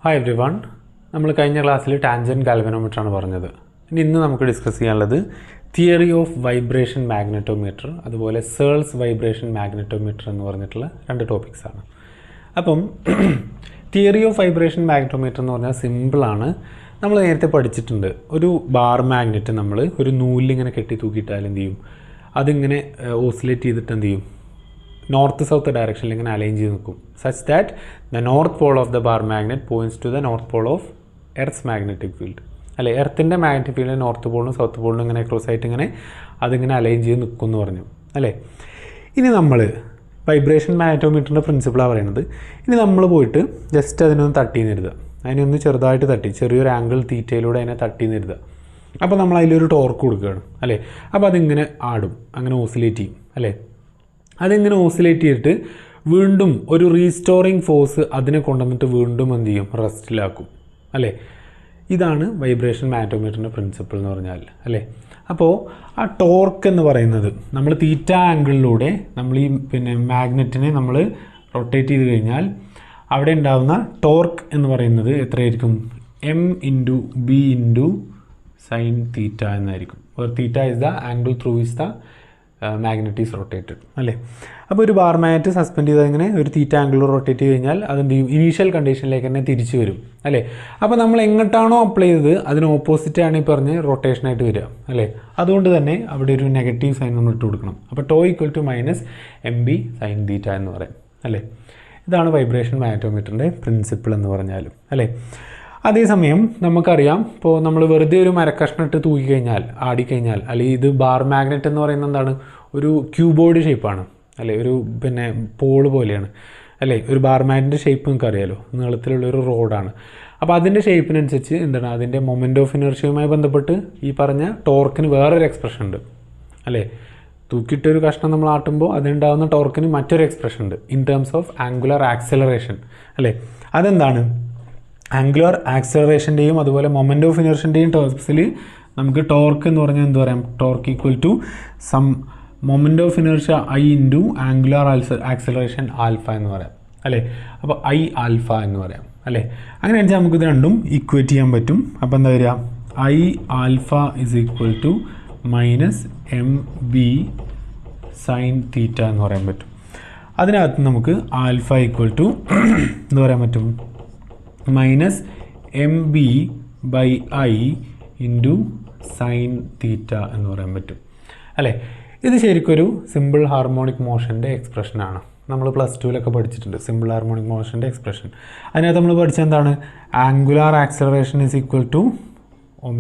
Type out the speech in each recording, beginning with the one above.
Hi every one. നമ്മൾ കഴിഞ്ഞ ക്ലാസ്സിൽ ടാൻജൻറ്റ് ഗാൽവനോമീറ്ററാണ് പറഞ്ഞത്. ഇന്ന് നമുക്ക് ഡിസ്കസ് ചെയ്യാനുള്ളത് തിയറി ഓഫ് വൈബ്രേഷൻ മാഗ്നറ്റോമീറ്റർ, അതുപോലെ സേൾസ് വൈബ്രേഷൻ മാഗ്നറ്റോമീറ്റർ എന്ന് പറഞ്ഞിട്ടുള്ള രണ്ട് ടോപ്പിക്സാണ്. അപ്പം തിയറി ഓഫ് വൈബ്രേഷൻ മാഗ്നറ്റോമീറ്റർ എന്ന് പറഞ്ഞാൽ സിമ്പിളാണ്. നമ്മൾ നേരത്തെ പഠിച്ചിട്ടുണ്ട്. ഒരു ബാർ മാഗ്നറ്റ് നമ്മൾ ഒരു നൂലിങ്ങനെ കെട്ടി തൂക്കിയിട്ടാൽ എന്ത് ചെയ്യും, അതിങ്ങനെ ഓസിലേറ്റ് ചെയ്തിട്ട് എന്ത് ചെയ്യും, നോർത്ത് സൗത്ത് ഡയറക്ഷനിൽ ഇങ്ങനെ അലൈൻ ചെയ്ത് നിൽക്കും. Such that the north pole of the bar magnet points to the north pole of earth's magnetic field. അല്ലേ, എർത്തിൻ്റെ മാഗ്നറ്റിക് ഫീൽഡ് നോർത്ത് പോളിനും സൗത്ത് പോളിനും ഇങ്ങനെ ക്ലോസ് ആയിട്ട് ഇങ്ങനെ അതിങ്ങനെ അലൈൻ ചെയ്ത് നിൽക്കും എന്ന് പറഞ്ഞു അല്ലേ. ഇനി നമ്മൾ വൈബ്രേഷൻ മാഗ്നറ്റോമീറ്ററിൻ്റെ പ്രിൻസിപ്പിളാണ് പറയുന്നത്. ഇനി നമ്മൾ പോയിട്ട് ജസ്റ്റ് അതിനൊന്ന് തട്ടി നിരുത്തുക, അതിനൊന്ന് ചെറുതായിട്ട് തട്ടി, ചെറിയൊരു ആംഗിൾ തീറ്റയിലൂടെ അതിനെ തട്ടി നിരുത്തുക. അപ്പോൾ നമ്മൾ അതിലൊരു ടോർക്ക് കൊടുക്കുകയാണ് അല്ലേ. അപ്പോൾ അതിങ്ങനെ ആടും, അങ്ങനെ ഓസിലേറ്റ് ചെയ്യും അല്ലേ. അതിങ്ങനെ ഓസിലേറ്റ് ചെയ്തിട്ട് വീണ്ടും ഒരു റീസ്റ്റോറിങ് ഫോഴ്സ് അതിനെ കൊണ്ടുവന്നിട്ട് വീണ്ടും എന്ത് ചെയ്യും, റെസ്റ്റിലാക്കും അല്ലേ. ഇതാണ് വൈബ്രേഷൻ മാഗ്നറ്റോമീറ്ററിൻ്റെ പ്രിൻസിപ്പിൾ എന്ന് പറഞ്ഞാൽ അല്ലേ. അപ്പോൾ ആ ടോർക്ക് എന്ന് പറയുന്നത് നമ്മൾ തീറ്റ ആംഗിളിലൂടെ നമ്മൾ ഈ മാഗ്നറ്റിനെ നമ്മൾ റൊട്ടേറ്റ് ചെയ്ത് കഴിഞ്ഞാൽ അവിടെ ഉണ്ടാകുന്ന ടോർക്ക് എന്ന് പറയുന്നത് എത്രയായിരിക്കും, m/b sin തീറ്റ എന്നായിരിക്കും. Theta is the angle through is the magnet is rotated അല്ലേ. അപ്പോൾ ഒരു ബാർ മാഗ്നറ്റ് സസ്പെൻഡ് ചെയ്ത് ഇങ്ങനെ ഒരു തീറ്റ ആംഗിൾ റൊട്ടേറ്റ് ചെയ്ത് കഴിഞ്ഞാൽ അതെന്ത് ചെയ്യും, ഇനീഷ്യൽ കണ്ടീഷനിലേക്ക് തന്നെ തിരിച്ചു വരും അല്ലേ. അപ്പോൾ നമ്മൾ എങ്ങോട്ടാണോ അപ്ലൈ ചെയ്തത് അതിന് ഓപ്പോസിറ്റാണ് ഈ പറഞ്ഞ് റൊട്ടേഷനായിട്ട് വരിക അല്ലേ. അതുകൊണ്ട് തന്നെ അവിടെ ഒരു നെഗറ്റീവ് സൈൻ നമ്മൾ ഇട്ട് കൊടുക്കണം. അപ്പോൾ ടോ equal to -mb sin theta എന്ന് പറയും അല്ലേ. ഇതാണ് വൈബ്രേഷൻ മാഗ്നറ്റോമീറ്ററിൻ്റെ പ്രിൻസിപ്പിൾ എന്ന് പറഞ്ഞാലും അല്ലേ. അതേസമയം നമുക്കറിയാം, ഇപ്പോൾ നമ്മൾ വെറുതെ ഒരു മരക്കഷ്ണം ഇട്ട് തൂക്കിക്കഴിഞ്ഞാൽ ആടിക്കഴിഞ്ഞാൽ, അല്ലെങ്കിൽ ഇത് ബാർ മാഗ്നറ്റ് എന്ന് പറയുന്നത് എന്താണ്, ഒരു ക്യൂബോയിഡ് ഷേപ്പാണ് അല്ലേ, ഒരു പോള് പോലെയാണ് അല്ലേ. ഒരു ബാർ മാഗ്നറ്റിൻ്റെ ഷേപ്പ് നിങ്ങൾക്ക് അറിയാലോ, നീളത്തിലുള്ളൊരു റോഡാണ്. അപ്പോൾ അതിൻ്റെ ഷേപ്പിനനുസരിച്ച് എന്താണ്, അതിൻ്റെ മൊമെൻറ്റ് ഓഫ് ഇനർഷ്യയുമായി ബന്ധപ്പെട്ട് ഈ പറഞ്ഞ ടോർക്കിന് വേറൊരു എക്സ്പ്രഷൻ ഉണ്ട് അല്ലേ. തൂക്കിയിട്ടൊരു കഷ്ണം നമ്മൾ ആട്ടുമ്പോൾ അതിനുണ്ടാകുന്ന ടോർക്കിന് മറ്റൊരു എക്സ്പ്രഷൻ ഉണ്ട് in terms of angular acceleration അല്ലേ. അതെന്താണ്, ആംഗുലർ ആക്സലറേഷൻ്റെയും അതുപോലെ മൊമെൻറ്റ് ഓഫ് ഇനർഷ്യൻ്റെയും ടേംസിൽ നമുക്ക് ടോർക്ക് എന്ന് പറഞ്ഞാൽ എന്ത് പറയാം, torque equal to sum moment of inertia I into angular acceleration alpha എന്ന് പറയാം അല്ലേ. അപ്പോൾ I ആൽഫ എന്ന് പറയാം അല്ലേ. അങ്ങനെ വെച്ചാൽ നമുക്കിത് രണ്ടും ഇക്വേറ്റ് ചെയ്യാൻ പറ്റും. അപ്പോൾ എന്താ വരിക, I alpha is equal to -mb sin theta എന്ന് പറയാൻ പറ്റും. അതിനകത്ത് നമുക്ക് ആൽഫ ഈക്വൽ ടു എന്ന് പറയാൻ പറ്റും -mb/i ഇൻറ്റു സൈൻ തീറ്റ എന്ന് പറയാൻ പറ്റും അല്ലേ. ഇത് ശരിക്കൊരു സിമ്പിൾ ഹാർമോണിക് മോഷൻ്റെ എക്സ്പ്രഷനാണ്. നമ്മൾ +2 പഠിച്ചിട്ടുണ്ട് സിമ്പിൾ ഹാർമോണിക് മോഷൻ്റെ എക്സ്പ്രഷൻ. അതിനകത്ത് നമ്മൾ പഠിച്ചത് എന്താണ്, angular acceleration is equal to ω²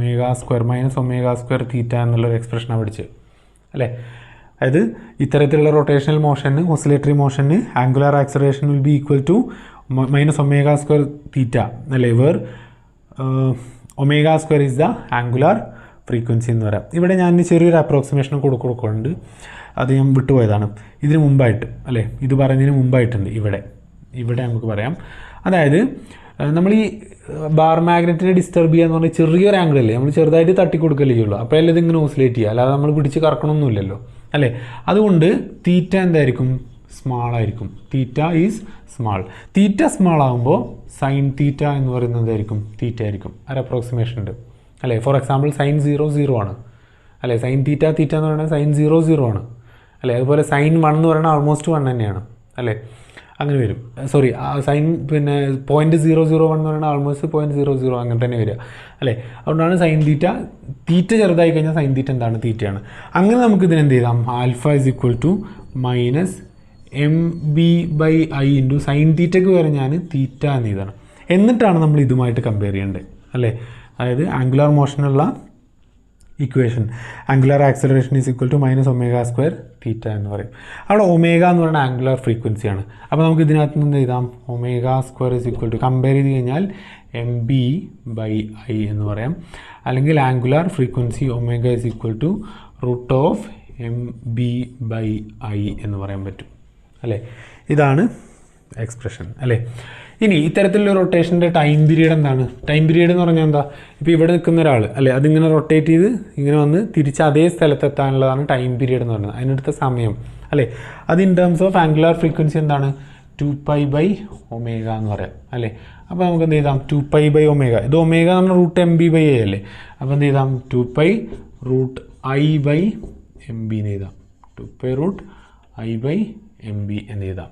theta എന്നുള്ളൊരു എക്സ്പ്രഷനാണ് പഠിച്ചത് അല്ലേ. അതായത് ഇത്തരത്തിലുള്ള റൊട്ടേഷണൽ മോഷന്, ഓസിലേറ്ററി മോഷന് angular acceleration will be equal to -ω² theta അല്ലേ, where ω² is the angular frequency എന്ന് പറയാം. ഇവിടെ ഞാൻ ചെറിയൊരു അപ്രോക്സിമേഷൻ കൊടുക്കുന്നുണ്ട്, അത് ഞാൻ വിട്ടുപോയതാണ്. ഇതിന് മുമ്പായിട്ട് അല്ലേ, ഇത് പറയുന്നതിന് മുമ്പായിട്ടുണ്ട് ഇവിടെ നമുക്ക് പറയാം. അതായത് നമ്മൾ ഈ ബാർ മാഗ്നറ്റിനെ ഡിസ്റ്റർബ് ചെയ്യുക എന്ന് പറഞ്ഞാൽ ചെറിയൊരു ആംഗിളല്ലേ, നമ്മൾ ചെറുതായിട്ട് തട്ടിക്കൊടുക്കല്ലേ ചെയ്യുള്ളൂ. അപ്പോഴല്ലേ ഇതിങ്ങനെ ഓസിലേറ്റ് ചെയ്യുക, അല്ലാതെ നമ്മൾ പിടിച്ച് കറക്കണമൊന്നുമില്ലല്ലോ അല്ലേ. അതുകൊണ്ട് തീറ്റ എന്തായിരിക്കും, സ്മാൾ ആയിരിക്കും. Theta is small. Theta small ആകുമ്പോൾ സൈൻ തീറ്റ എന്ന് പറയുന്നതായിരിക്കും തീറ്റ ആയിരിക്കും. ഒരു അപ്രോക്സിമേഷൻ ഉണ്ട് അല്ലേ. ഫോർ എക്സാമ്പിൾ sin 0 ആണ് അല്ലേ. സൈൻ തീറ്റ എന്ന് പറയുന്നത് sin 0 ആണ് അല്ലേ. അതുപോലെ sin 1 എന്ന് പറയുന്നത് ആൾമോസ്റ്റ് 1 തന്നെയാണ് അല്ലേ. അങ്ങനെ വരും. സോറി, സൈൻ .001 എന്ന് പറയുന്നത് ആൾമോസ്റ്റ് .00 അങ്ങനെ തന്നെ വരിക അല്ലേ. അതുകൊണ്ടാണ് സൈൻ തീറ്റ ചെറുതായി കഴിഞ്ഞാൽ സൈൻ തീറ്റ എന്താണ്, തീറ്റയാണ്. അങ്ങനെ നമുക്ക് ഇതിനെന്ത് ചെയ്താം, alpha is equal to -mb/i into sine തീറ്റയ്ക്ക് വരെ ഞാൻ തീറ്റ എന്ന് എഴുതണം. എന്നിട്ടാണ് നമ്മൾ ഇതുമായിട്ട് കമ്പയർ ചെയ്യേണ്ടത് അല്ലേ. അതായത് ആംഗുലാർ മോഷനുള്ള equation, angular acceleration is equal to -ω² theta എന്ന് പറയും. അവിടെ ഒമേഗ എന്ന് പറയുന്ന ആംഗുലാർ ഫ്രീക്വൻസിയാണ്. അപ്പോൾ നമുക്ക് ഇതിനകത്ത് നിന്ന് എഴുതാം ω² ഈസ് ഈക്വൽ ടു, കമ്പയർ ചെയ്ത് കഴിഞ്ഞാൽ mb/i എന്ന് പറയാം. അല്ലെങ്കിൽ angular frequency ω is equal to √mb/i എന്ന് പറയാൻ പറ്റും അല്ലേ. ഇതാണ് എക്സ്പ്രഷൻ അല്ലേ. ഇനി ഇത്തരത്തിലുള്ള റൊട്ടേഷൻ്റെ ടൈം പീരീഡ് എന്താണ്, ടൈം പീരീഡ് എന്ന് പറഞ്ഞാൽ എന്താ, ഇപ്പോൾ ഇവിടെ നിൽക്കുന്ന ഒരാൾ അല്ലേ, അതിങ്ങനെ റൊട്ടേറ്റ് ചെയ്ത് ഇങ്ങനെ വന്ന് തിരിച്ച് അതേ സ്ഥലത്തെത്താനുള്ളതാണ് ടൈം പീരീഡ് എന്ന് പറയുന്നത്, അതിനെടുത്ത സമയം അല്ലേ. അത് in terms of angular frequency എന്താണ്, 2π/ω എന്ന് പറയാം അല്ലേ. അപ്പോൾ നമുക്ക് എന്ത് ചെയ്താം 2π/ω, ഇത് ഒമേഗ എന്ന് പറഞ്ഞാൽ √MB/A അല്ലേ. അപ്പോൾ എന്ത് ചെയ്താം 2π√I/MB എന്ന് എഴുതാം, 2π√I/MB എന്ന് എഴുതാം.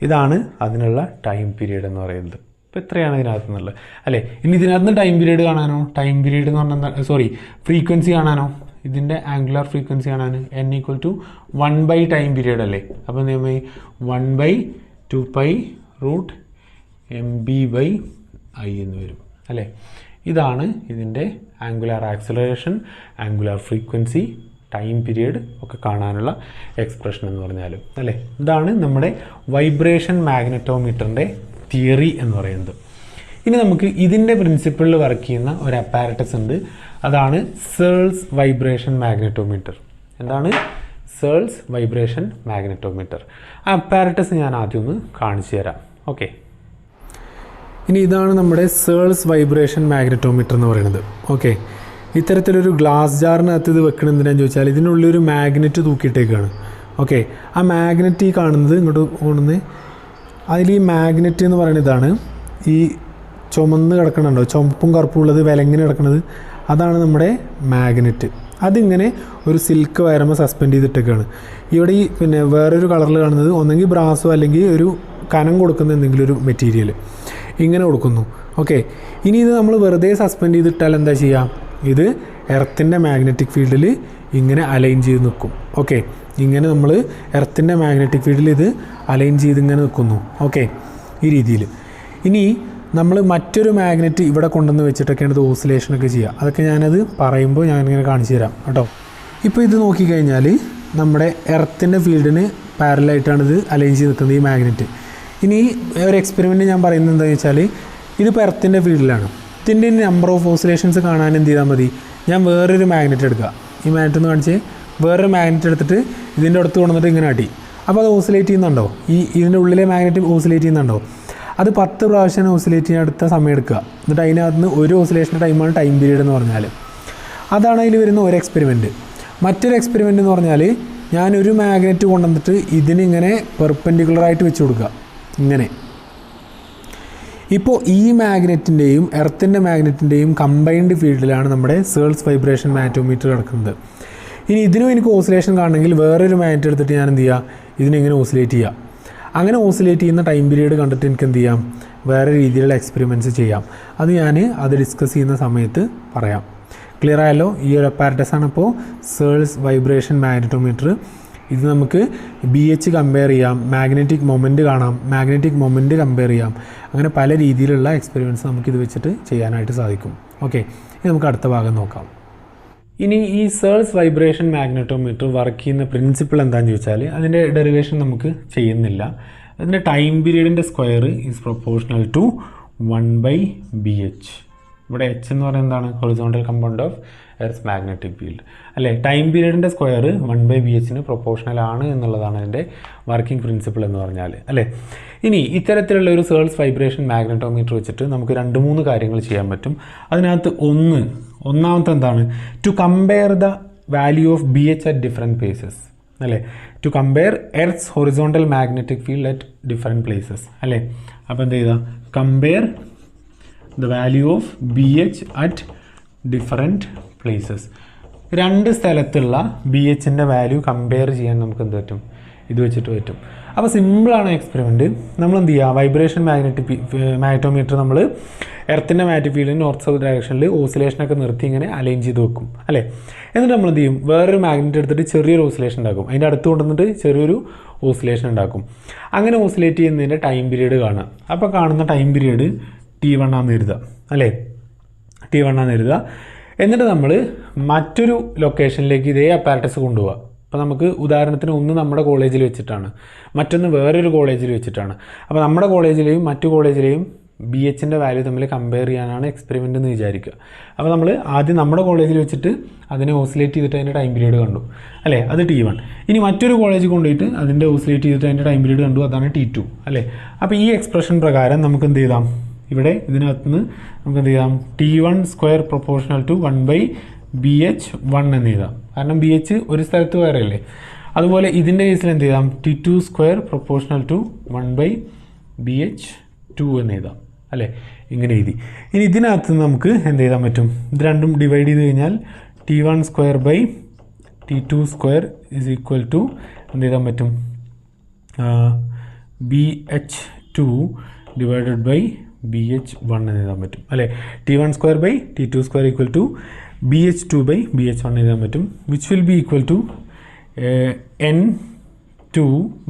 ഇതാണ് അതിനുള്ള ടൈം പീരീഡ് എന്ന് പറയുന്നത്. അപ്പോൾ ഇത്രയാണ് ഇതിനകത്ത് നിന്നുള്ളത് അല്ലേ. ഇനി ഇതിനകത്ത് നിന്ന് ടൈം പീരീഡ് കാണാനോ, ടൈം പീരീഡ് എന്ന് പറഞ്ഞാൽ ഫ്രീക്വൻസി കാണാനോ, ഇതിൻ്റെ ആംഗുലാർ ഫ്രീക്വൻസി കാണാൻ n = 1/, ടൈം പീരീഡ് അല്ലേ. അപ്പോൾ എന്ത് ചെയ്യുമ്പോൾ 1/2π√MB/I എന്ന് വരും അല്ലേ. ഇതാണ് ഇതിൻ്റെ angular acceleration, angular frequency, time period ഒക്കെ കാണാനുള്ള എക്സ്പ്രഷൻ എന്ന് പറഞ്ഞാലും അല്ലേ. ഇതാണ് നമ്മുടെ വൈബ്രേഷൻ മാഗ്നറ്റോമീറ്ററിൻ്റെ തിയറി എന്ന് പറയുന്നത്. ഇനി നമുക്ക് ഇതിൻ്റെ പ്രിൻസിപ്പിളിൽ വർക്ക് ചെയ്യുന്ന ഒരു അപ്പാരറ്റസ് ഉണ്ട്, അതാണ് സേൾസ് വൈബ്രേഷൻ മാഗ്നറ്റോമീറ്റർ. എന്താണ് സേൾസ് വൈബ്രേഷൻ മാഗ്നറ്റോമീറ്റർ? ആ അപ്പാരറ്റസ് ഞാൻ ആദ്യം ഒന്ന് കാണിച്ചു തരാം. ഓക്കെ, ഇനി ഇതാണ് നമ്മുടെ സേൾസ് വൈബ്രേഷൻ മാഗ്നറ്റോമീറ്റർ എന്ന് പറയുന്നത്. ഓക്കെ, ഇത്തരത്തിലൊരു ഗ്ലാസ് ജാറിനകത്ത് ഇത് വെക്കണം എന്തിനാന്ന് ചോദിച്ചാൽ ഇതിനുള്ളൊരു മാഗ്നറ്റ് തൂക്കിയിട്ടേക്കാണ്. ഓക്കെ, ആ മാഗ്നറ്റ് ഈ കാണുന്നത് ഇങ്ങോട്ട് കൊണ്ടുവന്ന് അതിൽ ഈ മാഗ്നറ്റ് എന്ന് പറയുന്നത് ഇതാണ്, ഈ ചുമന്ന് കിടക്കണുണ്ടോ, ചുമപ്പും കറുപ്പും ഉള്ളത് വിലങ്ങനെ കിടക്കുന്നത്, അതാണ് നമ്മുടെ മാഗ്നറ്റ്. അതിങ്ങനെ ഒരു സിൽക്ക് വയറുമ്പോൾ സസ്പെൻഡ് ചെയ്തിട്ടൊക്കെയാണ്. ഇവിടെ ഈ വേറൊരു കളറിൽ കാണുന്നത് ഒന്നെങ്കിൽ ബ്രാസോ അല്ലെങ്കിൽ ഒരു കനം കൊടുക്കുന്ന എന്തെങ്കിലും ഒരു മെറ്റീരിയൽ ഇങ്ങനെ കൊടുക്കുന്നു. ഓക്കെ, ഇനി ഇത് നമ്മൾ വെറുതെ സസ്പെൻഡ് ചെയ്തിട്ടാൽ എന്താ ചെയ്യുക, ഇത് എർത്തിൻ്റെ മാഗ്നറ്റിക് ഫീൽഡിൽ ഇങ്ങനെ അലൈൻ ചെയ്ത് നിൽക്കും. ഓക്കെ, ഇങ്ങനെ നമ്മൾ എർത്തിൻ്റെ മാഗ്നറ്റിക് ഫീൽഡിൽ ഇത് അലൈൻ ചെയ്ത് ഇങ്ങനെ നിൽക്കുന്നു. ഓക്കെ, ഈ രീതിയിൽ. ഇനി നമ്മൾ മറ്റൊരു മാഗ്നറ്റ് ഇവിടെ കൊണ്ടുവന്ന് വെച്ചിട്ടൊക്കെയാണ് ഇത് ഓസിലേഷനൊക്കെ ചെയ്യുക. അതൊക്കെ ഞാനത് പറയുമ്പോൾ ഞാനിങ്ങനെ കാണിച്ചു തരാം കേട്ടോ. ഇപ്പോൾ ഇത് നോക്കിക്കഴിഞ്ഞാൽ നമ്മുടെ എർത്തിൻ്റെ ഫീൽഡിന് പാരലായിട്ടാണ് ഇത് അലൈൻ ചെയ്ത് നിൽക്കുന്നത് ഈ മാഗ്നറ്റ്. ഇനി ഒരു എക്സ്പെരിമെൻറ്റ് ഞാൻ പറയുന്നത് എന്താണെന്ന് വെച്ചാൽ ഇതിപ്പോൾ എർത്തിൻ്റെ ഫീൽഡിലാണ്. ഇതിൻ്റെ നമ്പർ ഓഫ് ഓസിലേഷൻസ് കാണാൻ എന്ത് ചെയ്താൽ മതി, ഞാൻ വേറൊരു മാഗ്നറ്റ് എടുക്കുക, ഈ മാഗ്നറ്റ് ഒന്ന് കാണിച്ച് വേറൊരു മാഗ്നറ്റ് എടുത്തിട്ട് ഇതിൻ്റെ അടുത്ത് കൊണ്ടുവന്നിട്ട് ഇങ്ങനെ അടി. അപ്പോൾ അത് ഓസിലേറ്റ് ചെയ്യുന്നുണ്ടോ, ഇതിൻ്റെ ഉള്ളിലെ മാഗ്നറ്റ് ഓസിലേറ്റ് ചെയ്യുന്നുണ്ടോ? അത് 10 പ്രാവശ്യം ഓസിലേറ്റ് ചെയ്യാൻ അടുത്ത സമയം എടുക്കുക. എന്നിട്ട് അതിനകത്ത് നിന്ന് ഒരു ഓസിലേഷൻ്റെ ടൈമാണ് ടൈം പീരീഡ് എന്ന് പറഞ്ഞാൽ. അതാണ് അതിൽ വരുന്ന ഒരു എക്സ്പെരിമെൻറ്റ്. മറ്റൊരു എക്സ്പെരിമെൻറ്റ് എന്ന് പറഞ്ഞാൽ ഞാനൊരു മാഗ്നറ്റ് കൊണ്ടുവന്നിട്ട് ഇതിനിങ്ങനെ പെർപെൻഡിക്കുലറായിട്ട് വെച്ച് കൊടുക്കുക ഇങ്ങനെ. ഇപ്പോൾ ഈ മാഗ്നറ്റിൻ്റെയും എർത്തിൻ്റെ മാഗ്നറ്റിൻ്റെയും കമ്പൈൻഡ് ഫീൽഡിലാണ് നമ്മുടെ സേൾസ് വൈബ്രേഷൻ മാഗ്നറ്റോമീറ്റർ കിടക്കുന്നത്. ഇനി ഇതിനും എനിക്ക് ഓസിലേഷൻ കാണണമെങ്കിൽ വേറൊരു മാഗ്നറ്റ് എടുത്തിട്ട് ഞാൻ എന്ത് ചെയ്യുക, ഇതിനെങ്ങനെ ഓസിലേറ്റ് ചെയ്യുക. അങ്ങനെ ഓസിലേറ്റ് ചെയ്യുന്ന ടൈം പീരീഡ് കണ്ടിട്ട് എനിക്ക് എന്ത് ചെയ്യാം, വേറെ രീതിയിലുള്ള എക്സ്പെരിമെൻറ്റ്സ് ചെയ്യാം. അത് ഡിസ്കസ് ചെയ്യുന്ന സമയത്ത് പറയാം. ക്ലിയർ ആയല്ലോ? ഈ ഒരു അപ്പാരറ്റസാണ് ഇപ്പോൾ സേൾസ് വൈബ്രേഷൻ മാഗ്നറ്റോമീറ്റർ. ഇത് നമുക്ക് BH കമ്പയർ ചെയ്യാം, മാഗ്നറ്റിക് മൊമെൻറ്റ് കാണാം, മാഗ്നറ്റിക് മൊമെൻറ്റ് കമ്പയർ ചെയ്യാം. അങ്ങനെ പല രീതിയിലുള്ള എക്സ്പെരിമെൻറ്റ്സ് നമുക്കിത് വെച്ചിട്ട് ചെയ്യാനായിട്ട് സാധിക്കും. ഓക്കെ, ഇനി നമുക്ക് അടുത്ത ഭാഗം നോക്കാം. ഇനി ഈ സേൾസ് വൈബ്രേഷൻ മാഗ്നറ്റോമീറ്റർ വർക്ക് ചെയ്യുന്ന പ്രിൻസിപ്പിൾ എന്താണെന്ന് ചോദിച്ചാൽ അതിൻ്റെ ഡെറിവേഷൻ നമുക്ക് ചെയ്യുന്നില്ല. അതിൻ്റെ ടൈം പീരീഡിൻ്റെ square is proportional to 1/BH. ഇവിടെ H എന്ന് പറയുന്നത് എന്താണ്, horizontal compound of earth magnetic field അല്ലേ. ടൈം പീരീഡിൻ്റെ സ്ക്വയർ 1/BH പ്രൊപ്പോർഷണൽ ആണ് എന്നുള്ളതാണ് അതിൻ്റെ വർക്കിംഗ് പ്രിൻസിപ്പിൾ എന്ന് പറഞ്ഞാൽ അല്ലേ. ഇനി ഇത്തരത്തിലുള്ള ഒരു സേൾസ് വൈബ്രേഷൻ മാഗ്നറ്റോമീറ്റർ വെച്ചിട്ട് നമുക്ക് 2-3 കാര്യങ്ങൾ ചെയ്യാൻ പറ്റും. അതിനകത്ത് ഒന്നാമത്തെ എന്താണ്, to compare the value of BH at different places അല്ലേ. To compare earth's horizontal magnetic field at different places അല്ലേ. അപ്പോൾ എന്ത് ചെയ്താൽ compare the value of BH at different places. 2 സ്ഥലത്തുള്ള BHൻ്റെ വാല്യൂ കമ്പയർ ചെയ്യാൻ നമുക്ക് എന്ത് പറ്റും, ഇത് വെച്ചിട്ട് പറ്റും. അപ്പോൾ സിമ്പിളാണ് എക്സ്പെരിമെൻറ്റ്. നമ്മൾ എന്ത് ചെയ്യുക, വൈബ്രേഷൻ മാഗ്നറ്റോമീറ്റർ നമ്മൾ എർത്തിൻ്റെ മാഗ്നറ്റിക് ഫീൽഡിന് നോർത്ത് സൗത്ത് ഡയറക്ഷനിൽ ഓസിലേഷനൊക്കെ നിർത്തി ഇങ്ങനെ അലൈൻ ചെയ്ത് വെക്കും അല്ലേ. എന്നിട്ട് നമ്മൾ എന്ത് ചെയ്യും, വേറൊരു മാഗ്നറ്റ് എടുത്തിട്ട് ചെറിയൊരു ഓസിലേഷൻ ഉണ്ടാക്കും, അതിൻ്റെ അടുത്ത് കൊണ്ടുവന്നിട്ട് ചെറിയൊരു ഓസിലേഷൻ ഉണ്ടാക്കും. അങ്ങനെ ഓസിലേറ്റ് ചെയ്യുന്നതിൻ്റെ ടൈം പീരീഡ് കാണുക. അപ്പോൾ കാണുന്ന ടൈം പീരീഡ് T1 ആണെന്ന് എഴുതുക അല്ലേ, T1 ആണെന്ന് എഴുതുക. എന്നിട്ട് നമ്മൾ മറ്റൊരു ലൊക്കേഷനിലേക്ക് ഇതേ അപ്പാരറ്റസ് കൊണ്ടുപോകുക. അപ്പോൾ നമുക്ക് ഉദാഹരണത്തിന് ഒന്ന് നമ്മുടെ കോളേജിൽ വെച്ചിട്ടാണ്, മറ്റൊന്ന് വേറൊരു കോളേജിൽ വെച്ചിട്ടാണ്. അപ്പോൾ നമ്മുടെ കോളേജിലെയും മറ്റു കോളേജിലെയും BHൻ്റെ വാല്യൂ തമ്മിൽ കമ്പയർ ചെയ്യാനാണ് എക്സ്പെരിമെൻ്റ് എന്ന് വിചാരിക്കുക. അപ്പോൾ നമ്മൾ ആദ്യം നമ്മുടെ കോളേജിൽ വെച്ചിട്ട് അതിനെ ഓസിലേറ്റ് ചെയ്തിട്ട് അതിൻ്റെ ടൈം പീരീഡ് കണ്ടു അല്ലേ, അത് T1. ഇനി മറ്റൊരു കോളേജിൽ കൊണ്ടുപോയിട്ട് അതിൻ്റെ ഓസിലേറ്റ് ചെയ്തിട്ട് അതിൻ്റെ ടൈം പീരീഡ് കണ്ടു, അതാണ് T2 അല്ലേ. അപ്പോൾ ഈ എക്സ്പ്രഷൻ പ്രകാരം നമുക്ക് എന്ത് ചെയ്താം, ഇവിടെ ഇതിനകത്ത് നിന്ന് നമുക്ക് എന്ത് ചെയ്യാം, T1 square proportional to 1/BH1 എന്ന് എഴുതാം. കാരണം BH ഒരു സ്ഥലത്ത് വേറെ അല്ലേ. അതുപോലെ ഇതിൻ്റെ കേസിൽ എന്ത് ചെയ്യാം, T2 square proportional to 1/BH2 BH2 എന്ന് എഴുതാം അല്ലേ, ഇങ്ങനെ എഴുതി. ഇനി ഇതിനകത്ത് നമുക്ക് എന്ത് എഴുതാൻ പറ്റും, ഇത് രണ്ടും ഡിവൈഡ് ചെയ്ത് കഴിഞ്ഞാൽ T1 square by T2 square is equal to എന്ത് എഴുതാൻ പറ്റും, BH2 ഡിവൈഡഡ് ബൈ BH1 എന്ന് എഴുതാൻ പറ്റും അല്ലേ. T1 square by T2 square equal to BH2 by BH1 എഴുതാൻ പറ്റും, which will be equal to N2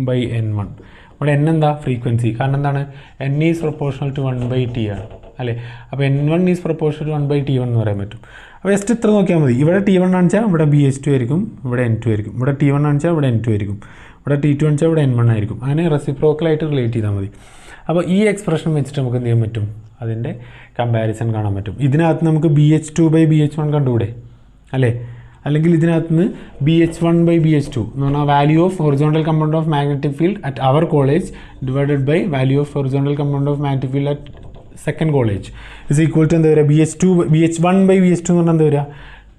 by N1. ഇവിടെ N എന്താ, ഫ്രീക്വൻസി. കാരണം എന്താണ്, N is proportional to 1/T ആണ് അല്ലേ. അപ്പോൾ N1 is proportional to 1/T1 എന്ന് പറയാൻ പറ്റും. അപ്പോൾ ജസ്റ്റ് ഇത്ര നോക്കിയാൽ മതി. ഇവിടെ T1 ആണെച്ചാൽ ഇവിടെ BH2 ആയിരിക്കും, ഇവിടെ N2 ആയിരിക്കും. ഇവിടെ T1 ആണെച്ചാൽ ഇവിടെ N2 ആയിരിക്കും. ഇവിടെ T2 ആണെച്ചാൽ ഇവിടെ N1 ആയിരിക്കും. അങ്ങനെ റെസിപ്രോക്കലായിട്ട് റിലേറ്റ് ചെയ്താൽ മതി. അപ്പോൾ ഈ എക്സ്പ്രഷൻ വെച്ചിട്ട് നമുക്ക് എന്ത് ചെയ്യാൻ പറ്റും, അതിൻ്റെ കമ്പാരിസൺ കാണാൻ പറ്റും. ഇതിനകത്ത് നമുക്ക് BH2 ബൈ BH1 കണ്ടുകൂടെ അല്ലേ. അല്ലെങ്കിൽ ഇതിനകത്ത് നിന്ന് BH1 ബൈ BH2 എന്ന് പറഞ്ഞാൽ value of horizontal compound of magnetic field at our college divided by value of horizontal compound of magnetic field at second college is equal to എന്താ വരിക, BH1 by BH2 എന്ന് പറഞ്ഞാൽ എന്താ വരിക,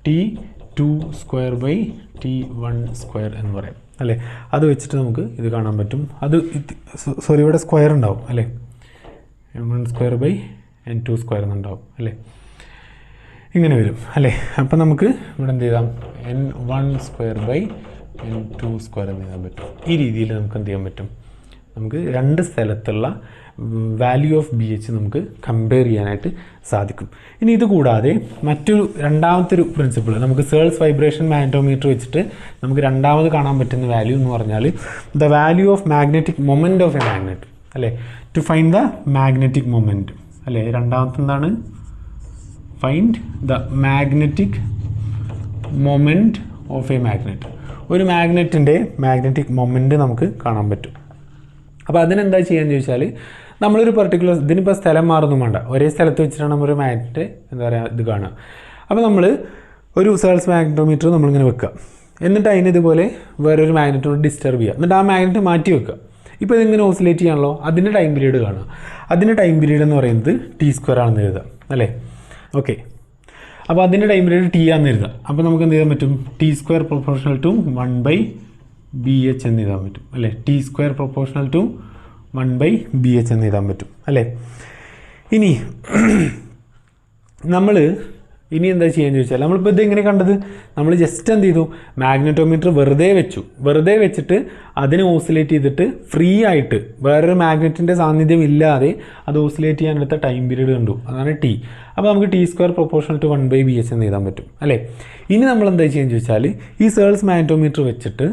T2 square by T1 square എന്ന് പറയാം അല്ലേ. അത് വെച്ചിട്ട് നമുക്ക് ഇത് കാണാൻ പറ്റും. അത് സോറി ഇവിടെ സ്ക്വയർ ഉണ്ടാവും അല്ലേ, N1 square by N2 square എന്നുണ്ടാവും അല്ലേ, ഇങ്ങനെ വരും അല്ലേ. അപ്പം നമുക്ക് ഇവിടെ എന്ത് ചെയ്താം, N1 square by N2 square എന്ന് എഴുതാൻ പറ്റും. ഈ രീതിയിൽ നമുക്ക് എന്ത് ചെയ്യാൻ പറ്റും, നമുക്ക് രണ്ട് സ്ഥലത്തുള്ള വാല്യൂ ഓഫ് BH നമുക്ക് കമ്പയർ ചെയ്യാനായിട്ട് സാധിക്കും. ഇനി ഇത് കൂടാതെ രണ്ടാമത്തെ ഒരു പ്രിൻസിപ്പിൾ, നമുക്ക് സേൾസ് വൈബ്രേഷൻ മാഗ്നറ്റോമീറ്റർ വെച്ചിട്ട് നമുക്ക് രണ്ടാമത് കാണാൻ പറ്റുന്ന വാല്യൂ എന്ന് പറഞ്ഞാൽ the value of magnetic moment of a magnet അല്ലേ. To find the magnetic moment അല്ലേ. രണ്ടാമത്തെ എന്താണ്, find the magnetic moment of a magnet. ഒരു മാഗ്നറ്റിൻ്റെ മാഗ്നറ്റിക് മൊമെൻറ്റ് നമുക്ക് കാണാൻ പറ്റും. അപ്പോൾ അതിനെന്താ ചെയ്യാന്ന് ചോദിച്ചാൽ, നമ്മളൊരു പെർട്ടിക്കുലർ ഇതിനിപ്പോൾ സ്ഥലം മാറൊന്നും വേണ്ട, ഒരേ സ്ഥലത്ത് വെച്ചിട്ടാണ് നമ്മളൊരു മാഗ്നറ്റ് എന്താ പറയുക ഇത് കാണുക. അപ്പോൾ നമ്മൾ ഒരു സേൾസ് മാഗ്നറ്റോമീറ്റർ നമ്മളിങ്ങനെ വെക്കുക, എന്നിട്ട് അതിന് ഇതുപോലെ വേറൊരു മാഗ്നറ്റോട് ഡിസ്റ്റർബ് ചെയ്യുക, എന്നിട്ട് ആ മാഗ്നറ്റ് മാറ്റി വെക്കുക. ഇപ്പോൾ ഇതിങ്ങനെ ഓസിലേറ്റ് ചെയ്യാണല്ലോ, അതിൻ്റെ ടൈം പീരീഡ് കാണുക. അതിൻ്റെ ടൈം പീരീഡ് എന്ന് പറയുന്നത് T സ്ക്വയർ ആണെന്ന് എഴുതാം അല്ലേ. ഓക്കെ, അപ്പോൾ അതിൻ്റെ ടൈം പീരീഡ് T ആണെന്ന് എഴുതാം. അപ്പോൾ നമുക്ക് എന്ത് ചെയ്യാൻ പറ്റും, T square proportional to 1/BH എന്ന് എഴുതാൻ പറ്റും അല്ലേ. T square proportional to 1/BH എന്ന് എഴുതാൻ പറ്റും അല്ലേ. ഇനി നമ്മൾ എന്താ ചെയ്യാന്ന് ചോദിച്ചാൽ, നമ്മളിപ്പോൾ ഇത് എങ്ങനെ കണ്ടത്, നമ്മൾ ജസ്റ്റ് എന്ത് ചെയ്തു, മാഗ്നറ്റോമീറ്റർ വെറുതെ വെച്ചിട്ട് അതിനെ ഓസിലേറ്റ് ചെയ്തിട്ട് ഫ്രീ ആയിട്ട് വേറൊരു മാഗ്നറ്റിൻ്റെ സാന്നിധ്യം ഇല്ലാതെ അത് ഓസിലേറ്റ് ചെയ്യാനെടുത്ത ടൈം പീരീഡ് കണ്ടു, അതാണ് T. അപ്പോൾ നമുക്ക് T square proportional to 1/BH എന്ന് എഴുതാൻ പറ്റും അല്ലേ. ഇനി നമ്മൾ എന്താ ചെയ്യുന്നത് ചോദിച്ചാൽ, ഈ സേൾസ് മാഗ്നറ്റോമീറ്റർ വെച്ചിട്ട്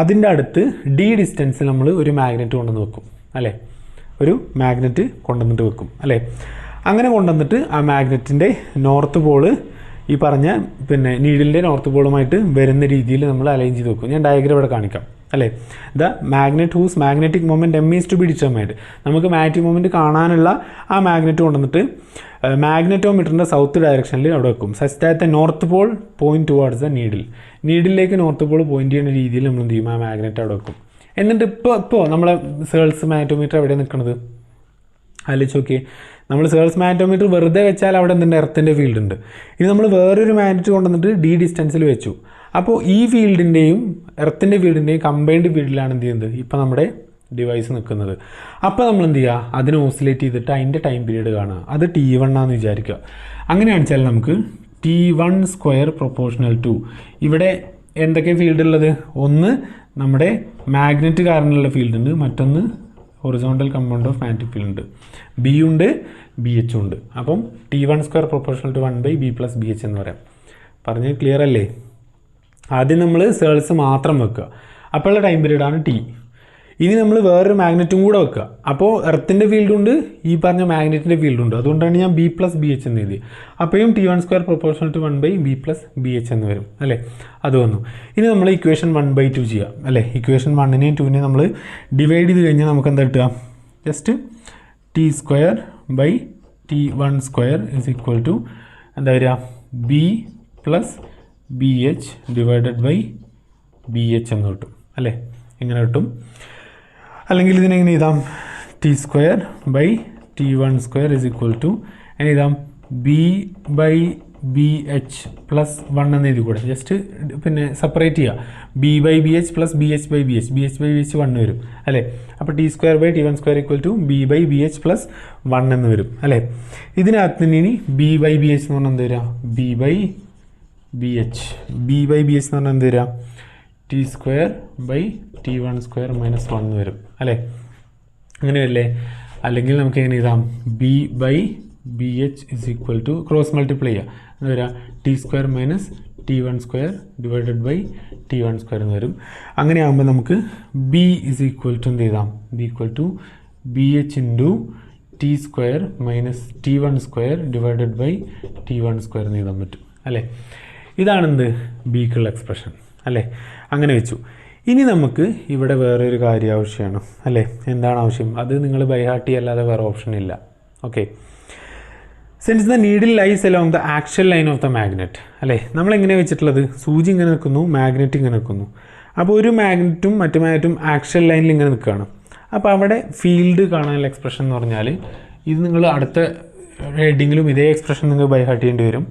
അതിൻ്റെ അടുത്ത് D ഡിസ്റ്റൻസിൽ നമ്മൾ ഒരു മാഗ്നറ്റ് കൊണ്ടുവന്ന് വെക്കും അല്ലേ. ഒരു മാഗ്നറ്റ് കൊണ്ടുവന്നിട്ട് വെക്കും അല്ലേ. അങ്ങനെ കൊണ്ടുവന്നിട്ട് ആ മാഗ്നറ്റിൻ്റെ നോർത്ത് പോള് ഈ പറഞ്ഞ നീഡിലിൻ്റെ നോർത്ത് പോളുമായിട്ട് വരുന്ന രീതിയിൽ നമ്മൾ അലൈൻ ചെയ്ത് വെക്കും. ഞാൻ ഡയഗ്രാം ഇവിടെ കാണിക്കാം അല്ലേ. The magnet whose magnetic moment M is to be determined. നമുക്ക് മാഗ്നറ്റിക് മൊമെൻറ്റ് കാണാനുള്ള ആ മാഗ്നറ്റ് കൊണ്ടുവന്നിട്ട് മാഗ്നറ്റോമീറ്ററിൻ്റെ സൗത്ത് ഡയറക്ഷനിൽ അവിടെ വെക്കും. Such that the north pole point towards the നീഡിലേക്ക് നോർത്ത് പോൾ പോയിൻറ്റ് ചെയ്യുന്ന രീതിയിൽ നമ്മൾ എന്ത് ചെയ്യും, ആ മാഗ്നറ്റ് അവിടെ വെക്കും. എന്നിട്ട് ഇപ്പോൾ നമ്മളെ സേൾസ് മാഗ്നറ്റോമീറ്റർ എവിടെ നിൽക്കുന്നത് ആലോചിച്ച് നോക്കിയേ. നമ്മൾ സേൾസ് മാഗ്നറ്റോമീറ്റർ വെറുതെ വെച്ചാൽ അവിടെ എന്തുണ്ട്, എർത്തിൻ്റെ ഫീൽഡ് ഉണ്ട്. ഇനി നമ്മൾ വേറൊരു മാഗ്നറ്റ് കൊണ്ടുവന്നിട്ട് D ഡിസ്റ്റൻസിൽ വെച്ചു. അപ്പോൾ ഈ ഫീൽഡിൻ്റെയും എർത്തിൻ്റെ ഫീൽഡിൻ്റെയും കമ്പൈൻഡ് ഫീൽഡിലാണ് എന്ത് ചെയ്യുന്നത്, ഇപ്പോൾ നമ്മുടെ ഡിവൈസ് നിൽക്കുന്നത്. അപ്പോൾ നമ്മൾ എന്ത് ചെയ്യുക, അതിനെ ഓസിലേറ്റ് ചെയ്തിട്ട് അതിൻ്റെ ടൈം പീരീഡ് കാണുക, അത് T1 ആണെന്ന് വിചാരിക്കുക. അങ്ങനെയാണെന്ന് വെച്ചാൽ നമുക്ക് T1 സ്ക്വയർ പ്രൊപ്പോർഷണൽ ടു, ഇവിടെ എന്തൊക്കെ ഫീൽഡ് ഉള്ളത്, ഒന്ന് നമ്മുടെ മാഗ്നറ്റ് കാരണമുള്ള ഫീൽഡ് ഉണ്ട്, മറ്റൊന്ന് horizontal compound of magnetic field ഉണ്ട്, B ഉണ്ട് BH ഉണ്ട്. അപ്പം T1 square proportional to 1/B+BH എന്ന് പറയാം. പറഞ്ഞ് ക്ലിയർ അല്ലേ. ആദ്യം നമ്മൾ സേൾസ് മാത്രം വെക്കുക, അപ്പോഴുള്ള ടൈം പീരീഡാണ് T. ഇനി നമ്മൾ വേറൊരു മാഗ്നറ്റും കൂടെ വെക്കുക, അപ്പോൾ എർത്തിൻ്റെ ഫീൽഡുണ്ട് ഈ പറഞ്ഞ മാഗ്നറ്റിൻ്റെ ഫീൽഡുണ്ട്. അതുകൊണ്ടാണ് ഞാൻ B+BH എന്ന് എഴുതി. അപ്പോഴും T1 square proportional to 1/B+BH എന്ന് വരും അല്ലേ. അത് വന്നു. ഇനി നമ്മൾ ഇക്വേഷൻ 1/2 ചെയ്യാം അല്ലേ. ഇക്വേഷൻ 1നെയും 2നെയും നമ്മൾ ഡിവൈഡ് ചെയ്ത് കഴിഞ്ഞാൽ നമുക്ക് എന്താ കിട്ടുക, just T square by T1 square is equal to എന്താ വരിക, B+BH ഡിവൈഡഡ് ബൈ BH എന്ന് കിട്ടും അല്ലേ. ഇങ്ങനെ കിട്ടും. അല്ലെങ്കിൽ ഇതിനെങ്ങനെ എഴുതാം, T square by T1 square is equal to എഴുതാം B by B H plus 1 എന്ന് എഴുതി കൂടെ, ജസ്റ്റ് പിന്നെ സെപ്പറേറ്റ് ചെയ്യുക. B by B H plus B H by B H, B H by B H 1 വരും അല്ലേ. അപ്പോൾ T square by T one square equal to B by B H plus 1 എന്ന് വരും അല്ലേ. ഇതിനകത്ത് നിന്ന് ഇനി ബി ബൈ ബി എച്ച് എന്ന് പറഞ്ഞാൽ എന്ത് വരിക, B by B H, B by B H എന്ന് പറഞ്ഞാൽ എന്ത് വരിക, T square by T one square minus 1 വരും അല്ലേ. അങ്ങനെയല്ലേ. അല്ലെങ്കിൽ നമുക്ക് എങ്ങനെ എഴുതാം, B by B H is equal to cross multiply ചെയ്യുക, എന്ന് വരിക T square minus T one square divided by T one square എന്ന് വരും. അങ്ങനെ ആകുമ്പോൾ നമുക്ക് ബി ഇസ് ഈക്വൽ ടു എന്ത് ചെയ്താം, B equal to B H into T square minus T one square divided by T one square എന്ന് എഴുതാൻ പറ്റും അല്ലേ. ഇതാണെന്ത് ബിക്കുള്ള എക്സ്പ്രഷൻ അല്ലേ. അങ്ങനെ വെച്ചു. ഇനി നമുക്ക് ഇവിടെ വേറൊരു കാര്യം ആവശ്യമാണ് അല്ലേ. എന്താണ് ആവശ്യം, അത് നിങ്ങൾ ബൈഹാർട്ടി അല്ലാതെ വേറെ ഓപ്ഷൻ ഇല്ല. Okay, since the needle lies along the actual line of the magnet അല്ലേ. നമ്മളെങ്ങനെ വെച്ചിട്ടുള്ളത്, സൂചി ഇങ്ങനെ നിൽക്കുന്നു, മാഗ്നറ്റ് ഇങ്ങനെ നിൽക്കുന്നു. അപ്പോൾ ഒരു മാഗ്നറ്റും മറ്റു മാഗ്നറ്റും ആക്ച്വൽ ലൈനിൽ ഇങ്ങനെ നിൽക്കുകയാണ്. അപ്പോൾ അവിടെ ഫീൽഡ് കാണാനുള്ള എക്സ്പ്രഷൻ എന്ന് പറഞ്ഞാൽ ഇത് നിങ്ങൾ അടുത്ത ഹെഡിങ്ങിലും ഇതേ എക്സ്പ്രഷൻ നിങ്ങൾ ബൈഹാർട്ട് ചെയ്യേണ്ടി വരും.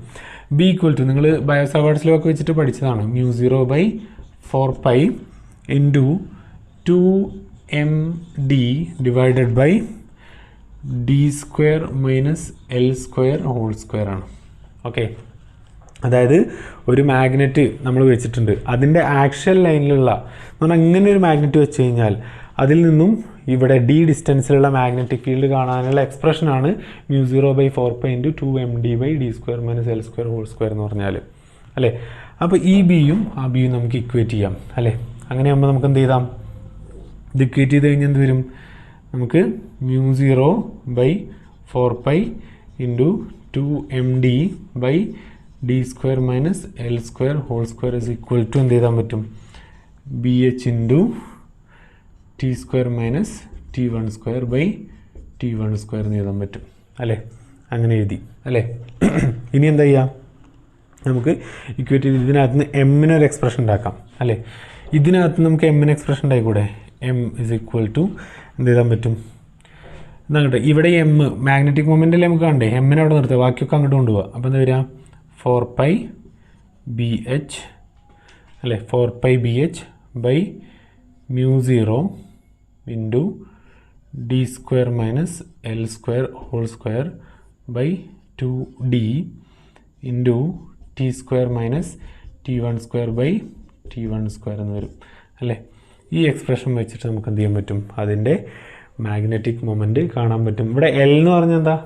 ബി ഈക്വൽ ടു നിങ്ങൾ ബയോസാവാർട്സ് ലോ ഒക്കെ വെച്ചിട്ട് പഠിച്ചതാണ്, μ0/4π into 2md divided by D square minus L square whole square ആണ്. ഓക്കെ, അതായത് ഒരു മാഗ്നറ്റ് നമ്മൾ വെച്ചിട്ടുണ്ട്, അതിൻ്റെ ആക്ച്വൽ ലൈനിലുള്ള എന്ന് പറഞ്ഞാൽ ഇങ്ങനെ ഒരു മാഗ്നറ്റ് വെച്ച് കഴിഞ്ഞാൽ അതിൽ നിന്നും ഇവിടെ ഡി ഡിസ്റ്റൻസിലുള്ള മാഗ്നറ്റിക് ഫീൽഡ് കാണാനുള്ള എക്സ്പ്രഷനാണ് μ0/4π into 2md by D square minus L square whole square എന്ന് പറഞ്ഞാൽ അല്ലേ. അപ്പോൾ ഈ ബിയും ആ ബിയും നമുക്ക് ഇക്വേറ്റ് ചെയ്യാം അല്ലേ. അങ്ങനെയാകുമ്പോൾ നമുക്ക് എന്ത് ചെയ്താം, ഇത് ഇക്വേറ്റ് ചെയ്ത് കഴിഞ്ഞാൽ എന്ത് വരും, നമുക്ക് μ0/4π into 2md by D square minus L square whole square is equal to എന്ത് ചെയ്താൻ പറ്റും, B H into T square minus T one square by T one square എന്ന് എഴുതാൻ പറ്റും അല്ലേ. അങ്ങനെ എഴുതി അല്ലേ. ഇനി എന്താ ചെയ്യുക, നമുക്ക് ഇക്വേറ്റ് ചെയ്ത് ഇതിനകത്ത് നിന്ന് എമ്മിനൊരു എക്സ്പ്രഷൻ ഉണ്ടാക്കാം അല്ലേ. ഇതിനകത്ത് നമുക്ക് എമ്മിന് എക്സ്പ്രഷൻ ഉണ്ടായിക്കൂടെ, എം ഇസ് ഈക്വൽ ടു എന്ത് ചെയ്താൻ പറ്റും, എന്താ കേട്ടോ ഇവിടെ എം മാഗ്നറ്റിക് മൊമെൻ്റല്ലേ നമുക്ക് കണ്ടേ, എമ്മിനെ അവിടെ നിർത്തുക, ബാക്കിയൊക്കെ അങ്ങോട്ട് കൊണ്ടുപോകുക. അപ്പോൾ എന്താ വരിക, 4π ബി എച്ച് അല്ലേ, 4π B H by μ0 into D square minus L square whole square by 2d into T square minus T one square by T one square എന്ന് വരും അല്ലേ. ഈ എക്സ്പ്രഷൻ വെച്ചിട്ട് നമുക്ക് എന്ത് ചെയ്യാൻ പറ്റും, അതിൻ്റെ മാഗ്നറ്റിക് മൊമെൻറ്റ് കാണാൻ പറ്റും. ഇവിടെ എൽ എന്ന് പറഞ്ഞാൽ എന്താ,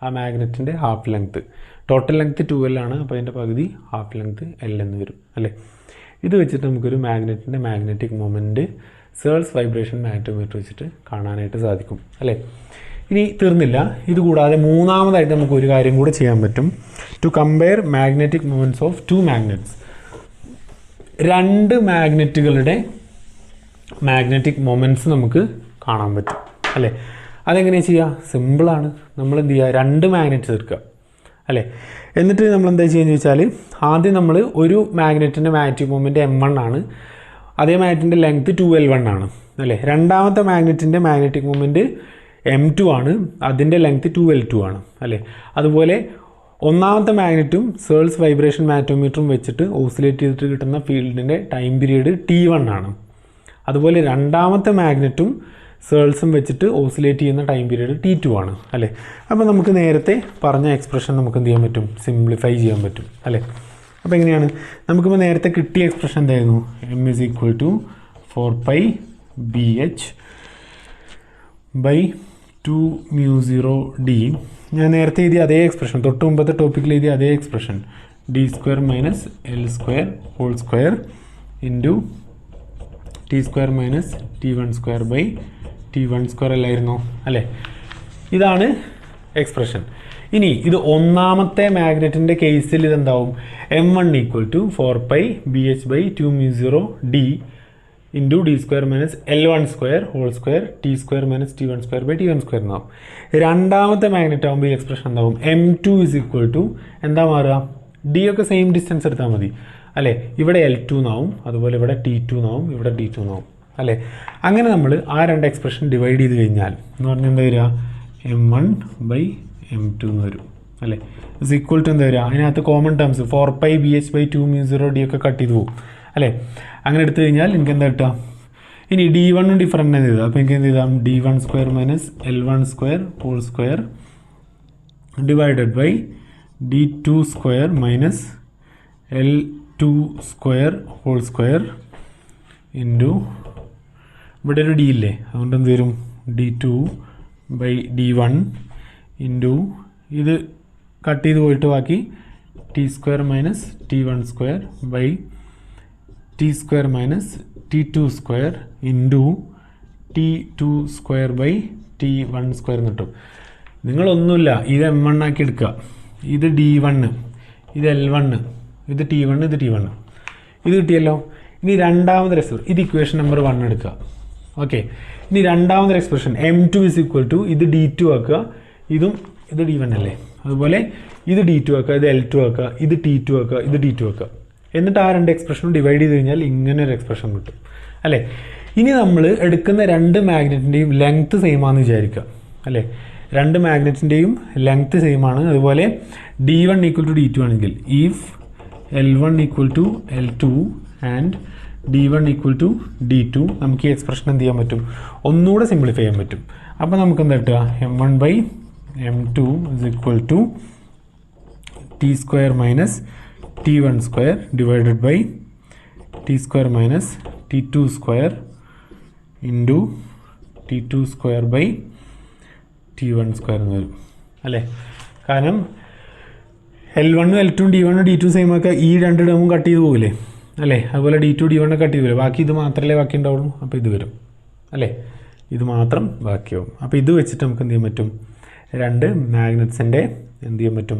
ആ മാഗ്നറ്റിൻ്റെ half length, total length 2L ആണ്, അപ്പോൾ അതിൻ്റെ പകുതി ഹാഫ് ലെങ്ത്ത് L എന്ന് വരും അല്ലേ. ഇത് വെച്ചിട്ട് നമുക്കൊരു മാഗ്നറ്റിൻ്റെ മാഗ്നറ്റിക് മൊമെൻറ്റ് സേൾസ് വൈബ്രേഷൻ മാഗ്നറ്റോമീറ്റർ വെച്ചിട്ട് കാണാനായിട്ട് സാധിക്കും അല്ലേ. ഇനി തീർന്നില്ല, ഇതുകൂടാതെ മൂന്നാമതായിട്ട് നമുക്ക് ഒരു കാര്യം കൂടെ ചെയ്യാൻ പറ്റും. To compare magnetic moments of two magnets, രണ്ട് മാഗ്നറ്റുകളുടെ മാഗ്നറ്റിക് മൊമെൻറ്റ്സ് നമുക്ക് കാണാൻ പറ്റും അല്ലേ. അതെങ്ങനെയാണ് ചെയ്യുക, സിമ്പിളാണ്. നമ്മൾ എന്ത് ചെയ്യുക, രണ്ട് മാഗ്നറ്റ്സ് എടുക്കുക അല്ലേ. എന്നിട്ട് നമ്മൾ എന്താ ചെയ്യുന്നത് ചോദിച്ചാൽ, ആദ്യം നമ്മൾ ഒരു മാഗ്നറ്റിൻ്റെ മാഗ്നറ്റിക് മൊമെൻറ്റ് m1 ആണ്, അതേ മാഗ്നറ്റിൻ്റെ ലെങ്ത്ത് 2L1 ആണ് അല്ലേ. രണ്ടാമത്തെ മാഗ്നറ്റിൻ്റെ മാഗ്നറ്റിക് മൊമെൻറ്റ് m2 ആണ്, അതിൻ്റെ ലെങ്ത്ത് 2L2 ആണ് അല്ലേ. അതുപോലെ ഒന്നാമത്തെ മാഗ്നറ്റും സേൾസ് വൈബ്രേഷൻ മാഗ്നറ്റോമീറ്ററും വെച്ചിട്ട് ഓസിലേറ്റ് ചെയ്തിട്ട് കിട്ടുന്ന ഫീൽഡിൻ്റെ ടൈം പീരീഡ് T1 ആണ്. അതുപോലെ രണ്ടാമത്തെ മാഗ്നറ്റും സേൾസും വെച്ചിട്ട് ഓസിലേറ്റ് ചെയ്യുന്ന ടൈം പീരീഡ് T2 ആണ് അല്ലേ. അപ്പോൾ നമുക്ക് നേരത്തെ പറഞ്ഞ എക്സ്പ്രഷൻ നമുക്ക് എന്ത് ചെയ്യാൻ പറ്റും, സിംപ്ലിഫൈ ചെയ്യാൻ പറ്റും അല്ലേ. അപ്പോൾ എങ്ങനെയാണ്, നമുക്കിപ്പോൾ നേരത്തെ കിട്ടിയ എക്സ്പ്രഷൻ എന്തായിരുന്നു, m is equal to 4π B H by 2μ0d. ഞാൻ നേരത്തെ എഴുതിയ അതേ എക്സ്പ്രഷൻ, തൊട്ട് മുമ്പത്തെ ടോപ്പിക്കിൽ എഴുതിയ അതേ expression, D square minus L square whole square into T square minus T one square by T one square അല്ലായിരുന്നു അല്ലേ. ഇതാണ് എക്സ്പ്രഷൻ. ഇനി ഇത് ഒന്നാമത്തെ മാഗ്നറ്റിൻ്റെ കേസിൽ ഇതെന്താവും, m1 equal to 4π B H by 2μ0d into D square minus L1 square whole square T square minus T one square by T one square എന്നാവും. രണ്ടാമത്തെ മാഗ്നറ്റ് ആകുമ്പോൾ ഈ എക്സ്പ്രഷൻ എന്താവും, m2 ഇസ് ഈക്വൽ ടു എന്താ മാറുക, D ഒക്കെ same distance എടുത്താൽ മതി അല്ലേ. ഇവിടെ L2 എന്നാവും, അതുപോലെ ഇവിടെ T2 എന്നാവും, ഇവിടെ D2 എന്നാവും അല്ലേ. അങ്ങനെ നമ്മൾ ആ രണ്ട് എക്സ്പ്രഷൻ ഡിവൈഡ് ചെയ്ത് കഴിഞ്ഞാൽ എന്ന് പറഞ്ഞാൽ എന്താ വരിക, m1/m2 എന്ന് വരും അല്ലേ. ഇസ് ഈക്വൽ ടു എന്താ വരിക, അതിനകത്ത് കോമൺ ടേംസ് 4πbh/2 μ0d ഒക്കെ കട്ട് ചെയ്ത് പോകും അല്ലേ. അങ്ങനെ എടുത്തു കഴിഞ്ഞാൽ എനിക്ക് എന്താ കിട്ടുക, ഇനി d1 ഡിഫറൻറ്റ് എന്ത് ചെയ്താൽ, അപ്പോൾ എനിക്ക് എന്ത് ചെയ്താൽ d1² - L1² divided by d2² - L2² into ഇവിടെ ഒരു d ഇല്ലേ, അതുകൊണ്ട് എന്ത് വരും d2/d1 ഇൻറ്റു ഇത് കട്ട് ചെയ്ത് പോയിട്ട് ബാക്കി t² - t1² by t² - t2² into t2² എന്ന് കിട്ടും. നിങ്ങളൊന്നുമില്ല, ഇത് m1 ആക്കി എടുക്കുക, ഇത് d1, ഇത് L1, ഇത് t1, ഇത് t1, ഇത് കിട്ടിയല്ലോ. ഇനി രണ്ടാമതൊരു എക്സ്പ്രഷൻ, ഇത് ഇക്വേഷൻ നമ്പർ 1 എടുക്കുക. ഓക്കെ, ഇനി രണ്ടാമതൊരു എക്സ്പ്രഷൻ m2 = ഇത് d2 ആക്കുക, ഇത് d1 അല്ലേ, അതുപോലെ ഇത് d2 ആക്കുക, ഇത് L2 ആക്കുക, ഇത് t2 ആക്കുക, ഇത് d2 ആക്കുക. എന്നിട്ട് ആ രണ്ട് എക്സ്പ്രഷനും ഡിവൈഡ് ചെയ്ത് കഴിഞ്ഞാൽ ഇങ്ങനെ ഒരു എക്സ്പ്രഷൻ കിട്ടും അല്ലേ. ഇനി നമ്മൾ എടുക്കുന്ന രണ്ട് മാഗ്നറ്റിൻ്റെയും ലെങ്ത്ത് സെയിം ആണെന്ന് വിചാരിക്കുക അല്ലേ. രണ്ട് മാഗ്നറ്റിൻ്റെയും ലെങ്ത്ത് സെയിം ആണ്. അതുപോലെ d1 = d2 ആണെങ്കിൽ if L1 = L2 and d1 = d2, നമുക്ക് ഈ എക്സ്പ്രഷൻ എന്ത് ചെയ്യാൻ പറ്റും, ഒന്നുകൂടെ സിംപ്ലിഫൈ ചെയ്യാൻ പറ്റും. അപ്പോൾ നമുക്ക് എന്താ കിട്ടുക, m1/m2 = t² - t1² divided by t² - t2² into t2² t1² എന്ന് വരും അല്ലേ. കാരണം L1, L2, d1, d2 same ഒക്കെ ഈ രണ്ട് ടേമും കട്ട് ചെയ്ത് പോകില്ലേ അല്ലേ. അതുപോലെ d2, d1 കട്ട് ചെയ്ത് പോകില്ലേ, ബാക്കി ഇത് മാത്രമല്ലേ ബാക്കി ഉണ്ടാവുള്ളൂ. അപ്പോൾ ഇത് വരും അല്ലേ, ഇത് മാത്രം ബാക്കിയാവും. അപ്പോൾ ഇത് വെച്ചിട്ട് നമുക്ക് എന്ത് ചെയ്യാൻ പറ്റും, രണ്ട് മാഗ്നറ്റ്സിൻ്റെ എന്ത് ചെയ്യാൻ പറ്റും,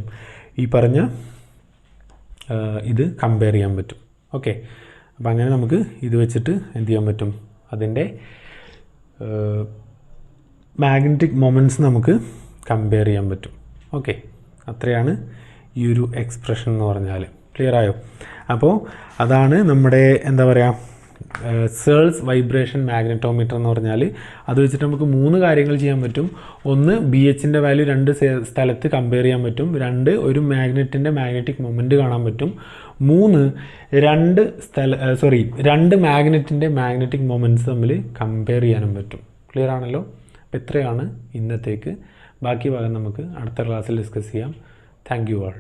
ഈ പറഞ്ഞ ഇത് കമ്പയർ ചെയ്യാൻ പറ്റും. ഓക്കെ, അപ്പോൾ അങ്ങനെ നമുക്ക് ഇത് വെച്ചിട്ട് എന്ത് ചെയ്യാൻ പറ്റും, അതിൻ്റെ മാഗ്നറ്റിക് മൊമെൻറ്റ്സ് നമുക്ക് കമ്പയർ ചെയ്യാൻ പറ്റും. ഓക്കെ, അത്രയാണ് ഈ ഒരു എക്സ്പ്രഷൻ എന്ന് പറഞ്ഞാൽ. ക്ലിയർ ആയോ? അപ്പോൾ അതാണ് നമ്മുടെ എന്താ പറയുക, സേൾസ് വൈബ്രേഷൻ മാഗ്നറ്റോമീറ്റർ എന്ന് പറഞ്ഞാൽ. അത് വെച്ചിട്ട് നമുക്ക് മൂന്ന് കാര്യങ്ങൾ ചെയ്യാൻ പറ്റും. ഒന്ന്, BHൻ്റെ വാല്യൂ രണ്ട് സ്ഥലത്ത് കമ്പയർ ചെയ്യാൻ പറ്റും. രണ്ട്, ഒരു മാഗ്നറ്റിൻ്റെ മാഗ്നറ്റിക് മൊമെൻറ്റ് കാണാൻ പറ്റും. മൂന്ന്, രണ്ട് മാഗ്നറ്റിൻ്റെ മാഗ്നറ്റിക് മൊമെൻറ്റ്സ് തമ്മിൽ കമ്പയർ ചെയ്യാനും പറ്റും. ക്ലിയർ ആണല്ലോ? അപ്പോൾ ഇത്രയാണ് ഇന്നത്തേക്ക്. ബാക്കി ഭാഗം നമുക്ക് അടുത്ത ക്ലാസ്സിൽ ഡിസ്കസ് ചെയ്യാം. Thank you all.